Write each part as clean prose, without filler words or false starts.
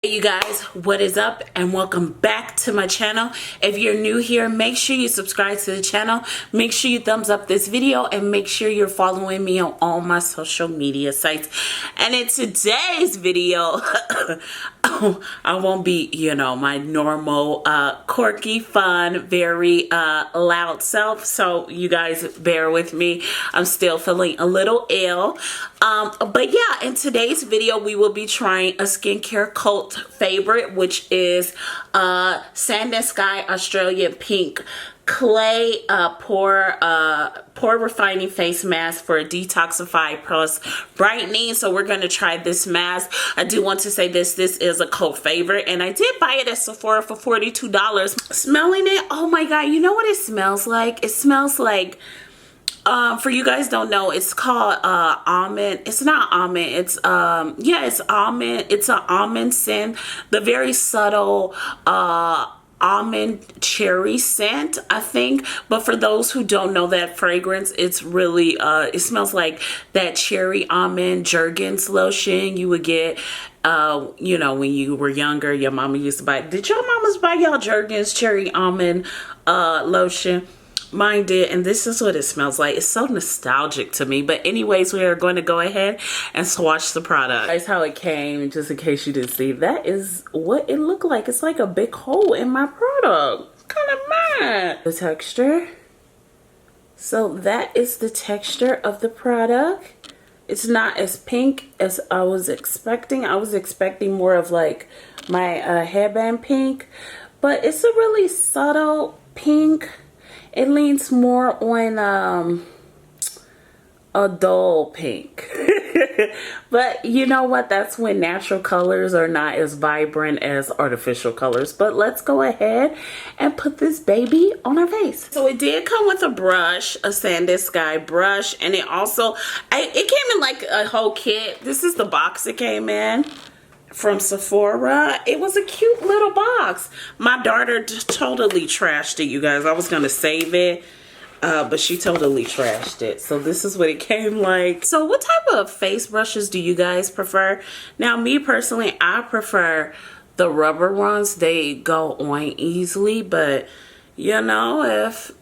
Hey you guys, what is up and welcome back to my channel. If you're new here, make sure you subscribe to the channel, make sure you thumbs up this video, and make sure you're following me on all my social media sites. And in today's video I won't be, my normal quirky, fun, very loud self, so you guys bear with me. I'm still feeling a little ill, but yeah, in today's video we will be trying a skincare cult favorite, which is Sand and Sky Australian Pink Clay pore refining face mask for detoxify plus brightening. So we're going to try this mask. I do want to say this is a cult favorite, and I did buy it at Sephora for $42. Smelling it, oh my god, you know what it smells like? It smells like, for you guys don't know, it's called almond. It's not almond, it's yeah, it's almond. It's an almond scent, the very subtle almond cherry scent, I think. But for those who don't know that fragrance, it's really it smells like that cherry almond Jergens lotion you would get when you were younger. Your mama used to buy. Did your mamas buy y'all Jergens cherry almond lotion? Mine did, and this is what it smells like. It's so nostalgic to me. But anyways, we are going to go ahead and swatch the product. That's how it came, just in case you didn't see. That is what it looked like. It's like a big hole in my product. Kind of mad. The texture. So that is the texture of the product. It's not as pink as I was expecting. I was expecting more of like my headband pink, but it's a really subtle pink. It leans more on a dull pink. But you know what? That's when natural colors are not as vibrant as artificial colors. But let's go ahead and put this baby on our face. So it did come with a brush, a Sand and Sky brush, and it also, it came in like a whole kit. This is the box it came in from Sephora. It was a cute little box. My daughter just totally trashed it, you guys. I was gonna save it, but she totally trashed it. So this is what it came like. So what type of face brushes do you guys prefer? Now, me personally, I prefer the rubber ones. They go on easily, but if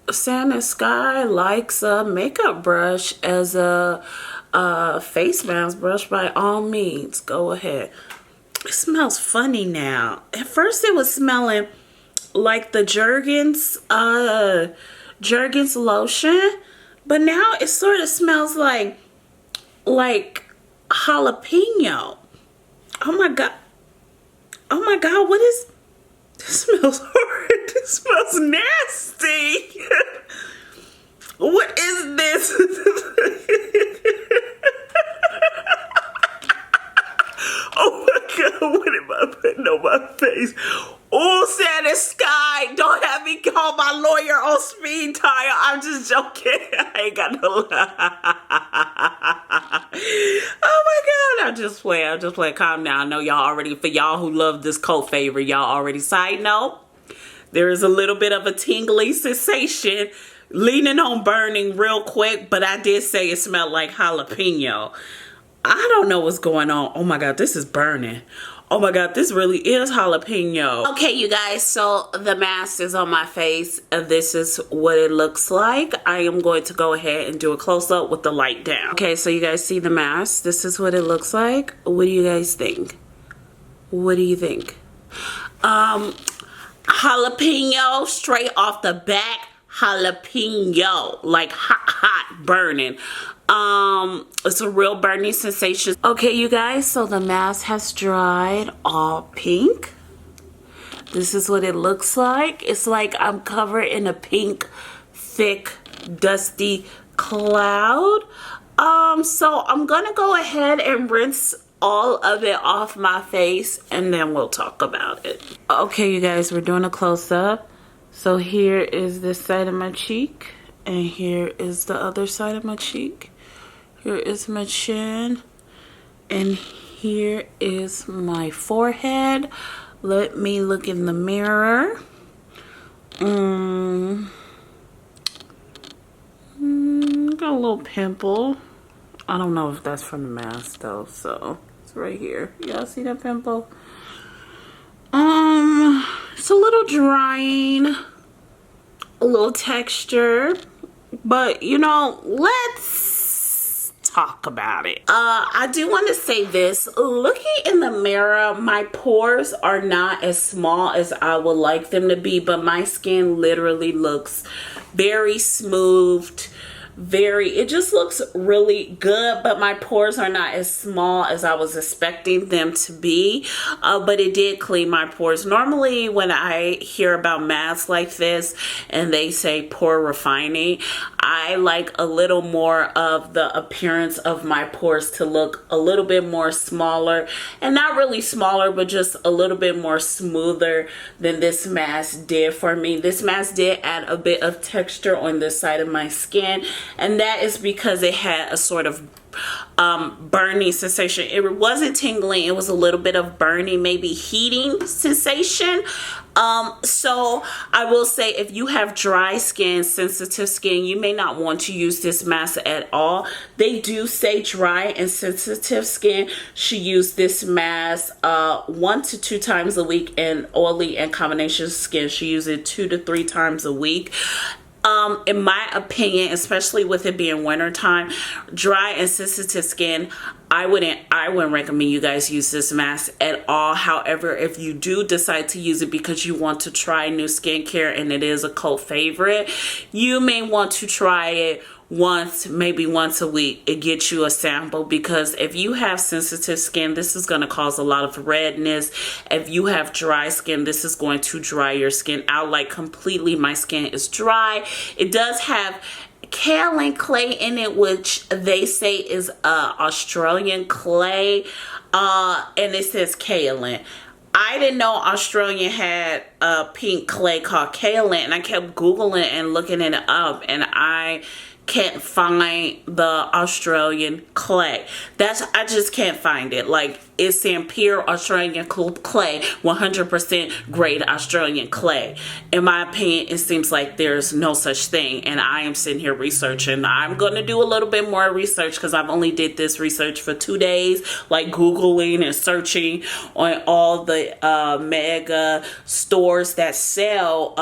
Sand and Sky likes a makeup brush as a face mask brush, by all means, go ahead. It smells funny now. At first it was smelling like the Jergens lotion, but now it sort of smells like jalapeno. Oh my god, what is this? Smells horrid. This smells nasty. What is this? Oh my god, what am I putting on my face? Oh, Sand and Sky, don't have me call my lawyer on speed dial. I'm just joking. I ain't got no Oh my god, I'm just playing. Calm down. I know y'all already, for y'all who love this cult favorite, y'all already. Side note, there is a little bit of a tingly sensation, leaning on burning real quick, but I did say it smelled like jalapeno. I don't know what's going on. Oh my god, this is burning. Oh my god, this really is jalapeno. Okay, you guys, so the mask is on my face. This is what it looks like. I am going to go ahead and do a close-up with the light down. Okay, so you guys see the mask. This is what it looks like. What do you guys think? What do you think? Jalapeno, straight off the back. Jalapeno, like hot burning. It's a real burning sensation. Okay, you guys, so the mask has dried, all pink. This is what it looks like. It's like I'm covered in a pink, thick, dusty cloud. So I'm gonna go ahead and rinse all of it off my face, and then we'll talk about it. Okay, you guys, we're doing a close-up. So here is this side of my cheek, and here is the other side of my cheek. Here is my chin, and here is my forehead. Let me look in the mirror. Got a little pimple. I don't know if that's from the mask though, so it's right here. Y'all see that pimple? It's a little drying, a little texture, but you know, let's talk about it. I do want to say this. Looking in the mirror, my pores are not as small as I would like them to be, but my skin literally looks very smooth. It just looks really good, but my pores are not as small as I was expecting them to be, but it did clean my pores. Normally when I hear about masks like this and they say pore refining, I like a little more of the appearance of my pores to look a little bit more smaller, and not really smaller, but just a little bit more smoother than this mask did for me. This mask did add a bit of texture on this side of my skin, and that is because it had a sort of burning sensation. It wasn't tingling, it was a little bit of burning, maybe heating sensation. So I will say, if you have dry skin, sensitive skin, you may not want to use this mask at all. They do say dry and sensitive skin should use this mask 1 to 2 times a week, and oily and combination skin should use it 2 to 3 times a week. In my opinion, especially with it being wintertime, dry and sensitive skin, I wouldn't recommend you guys use this mask at all. However, if you do decide to use it because you want to try new skincare and it is a cult favorite, you may want to try it maybe once a week. It gets you a sample, because if you have sensitive skin, this is going to cause a lot of redness. If you have dry skin, this is going to dry your skin out. Like, completely, my skin is dry. It does have kaolin clay in it, which they say is Australian clay, and it says kaolin. I didn't know Australia had a pink clay called kaolin, and I kept Googling and looking it up, and I can't find the Australian clay. I just can't find it. Like, it's saying pure Australian clay, 100% grade Australian clay. In my opinion, it seems like there's no such thing, and I am sitting here researching. I'm going to do a little bit more research, because I've only did this research for 2 days, like Googling and searching on all the mega stores that sell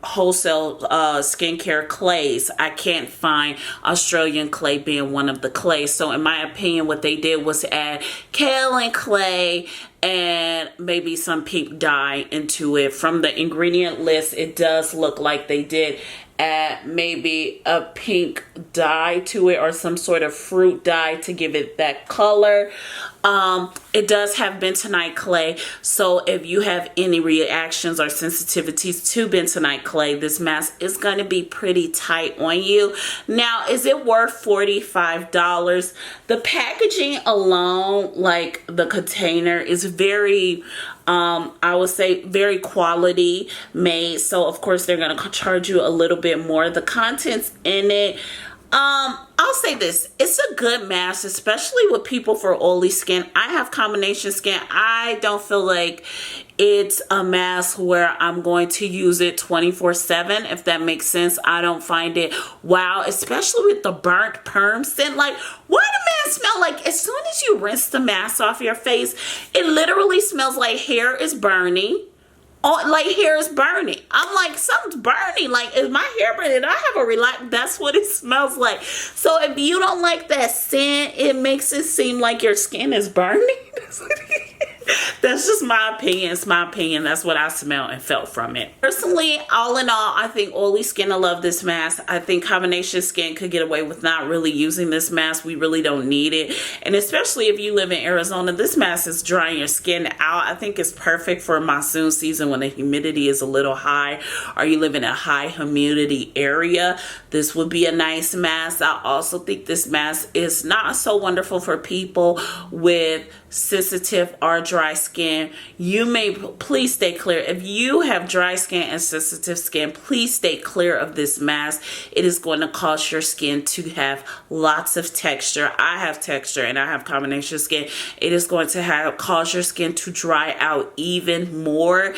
wholesale skincare clays. I can't find Australian clay being one of the clays. So in my opinion, what they did was add kaolin clay and maybe some pink dye into it. From the ingredient list, it does look like they did add maybe a pink dye to it, or some sort of fruit dye to give it that color. It does have bentonite clay, so if you have any reactions or sensitivities to bentonite clay, this mask is going to be pretty tight on you. Now, is it worth $45? The packaging alone, like the container, is very I would say very quality made, so of course they're going to charge you a little bit more. The contents in it, I'll say this, it's a good mask, especially with people for oily skin. I have combination skin. I don't feel like it's a mask where I'm going to use it 24/7, if that makes sense. I don't find it wow, especially with the burnt perm scent. Like, what do mask smell like? As soon as you rinse the mask off your face, it literally smells like hair is burning. Oh, like hair is burning. I'm like, something's burning. Like, is my hair burning? I have a relax. That's what it smells like. So if you don't like that scent, it makes it seem like your skin is burning. That's just my opinion. It's my opinion. That's what I smelled and felt from it. Personally, all in all, I think oily skin will love this mask. I think combination skin could get away with not really using this mask. We really don't need it. And especially if you live in Arizona, this mask is drying your skin out. I think it's perfect for monsoon season when the humidity is a little high, or you live in a high humidity area. This would be a nice mask. I also think this mask is not so wonderful for people with sensitive or dry skin. You may please stay clear. If you have dry skin and sensitive skin, please stay clear of this mask. It is going to cause your skin to have lots of texture. I have texture and I have combination skin. It is going to cause your skin to dry out even more.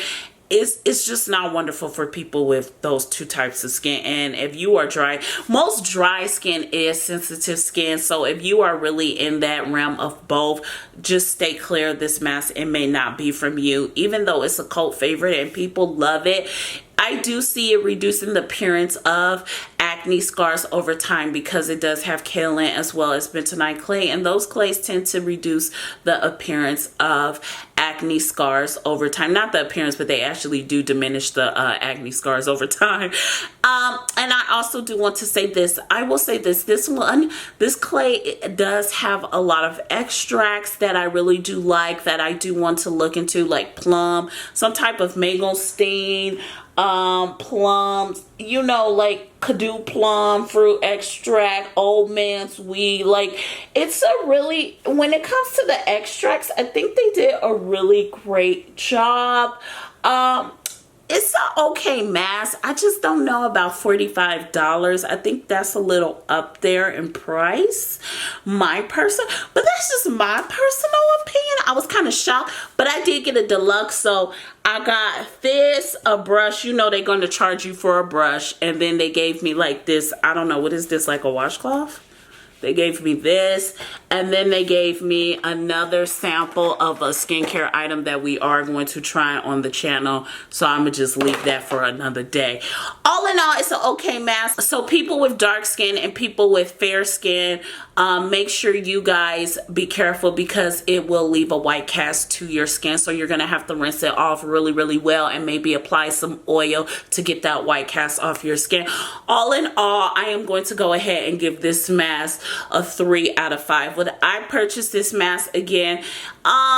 it's just not wonderful for people with those two types of skin. And if you are dry, most dry skin is sensitive skin, so if you are really in that realm of both, just stay clear of this mask. It may not be from you, even though it's a cult favorite and people love it. I do see it reducing the appearance of acne scars over time because it does have kaolin as well as bentonite clay, and those clays tend to reduce the appearance of acne scars over time. Not the appearance, but they actually do diminish the acne scars over time. And I also do want to say this. I will say this. This clay, it does have a lot of extracts that I really do like, that I do want to look into, like plum, some type of mangosteen, plums, you know, like Kadu plum fruit extract, old man's weed. Like, it's a really, when it comes to the extracts, I think they did a really great job. It's an okay mask. I just don't know about $45. I think that's a little up there in price. But that's just my personal opinion. I was kind of shocked, but I did get a deluxe. So I got this, a brush. You know they're going to charge you for a brush. And then they gave me like this, I don't know, what is this, like a washcloth? They gave me this, and then they gave me another sample of a skincare item that we are going to try on the channel. So I'm gonna just leave that for another day. All in all, it's an okay mask. So people with dark skin and people with fair skin, make sure you guys be careful because it will leave a white cast to your skin. So you're gonna have to rinse it off really, really well and maybe apply some oil to get that white cast off your skin. All in all, I am going to go ahead and give this mask a 3 out of 5. Would I purchase this mask again? I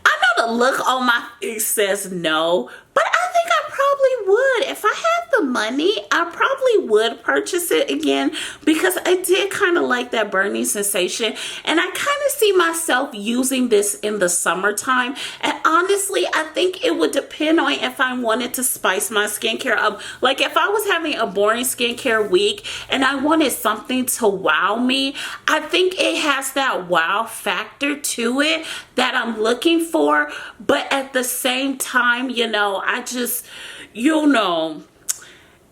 know the look on my face says no, but I think I probably would. If I had the money, I probably would purchase it again because I did kind of like that burning sensation, and I kind of see myself using this in the summertime. And honestly, I think it would depend on if I wanted to spice my skincare up. Like if I was having a boring skincare week and I wanted something to wow me, I think it has that wow factor to it that I'm looking for. But at the same time, you know, I just, you know,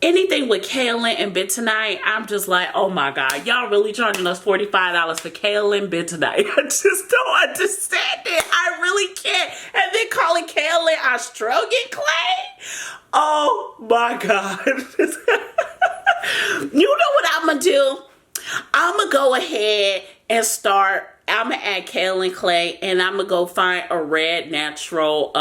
anything with kaolin and bentonite, I'm just like, oh my God, y'all really charging us $45 for kaolin bentonite. I just don't understand it. I really can't. And then calling kaolin Australian clay? Oh my God. You know what I'm gonna do? I'm gonna go ahead and I'm gonna add kaolin clay, and I'm gonna go find a red natural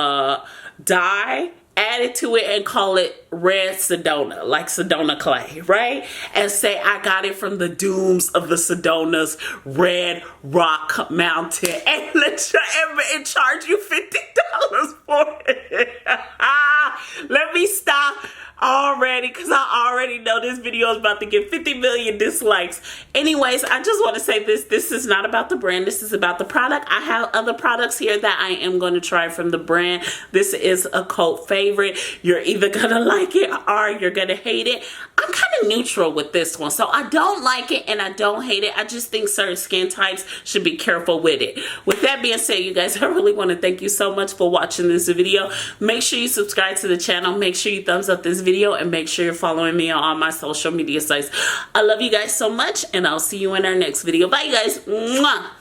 dye, add it to it, and call it red Sedona, like Sedona clay, right? And say I got it from the dooms of the Sedona's Red Rock Mountain, and and charge you $50 for it. Let me stop already because I already know this video is about to get 50 million dislikes. Anyways, I just want to say this is not about the brand. This is about the product. I have other products here that I am going to try from the brand. This is a cult favorite. You're either gonna like it or you're gonna hate it. I'm kind of neutral with this one, so I don't like it and I don't hate it. I just think certain skin types should be careful with it. With that being said, you guys, I really want to thank you so much for watching this video. Make sure you subscribe to the channel. Make sure you thumbs up this video, and make sure you're following me on all my social media sites. I love you guys so much, and I'll see you in our next video. Bye, you guys. Mwah.